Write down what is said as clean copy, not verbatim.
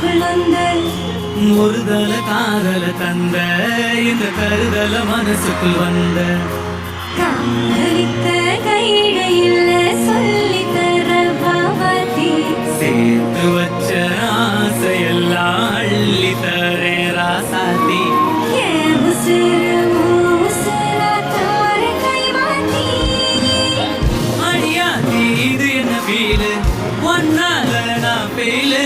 மனசுக்குள் வந்த ஒரு தல காதல தந்த இந்த கருதல மனசுக்குள் வந்த காதலித்த கையிடையில் சொல்லி தர பாவதி சேர்த்து வச்ச ஆசையெல்லாம் அள்ளி தரே ராசாத்தி அடியாத்தி இது என்ன ஃபீலு ஒன்னால நான் ஃபெயிலு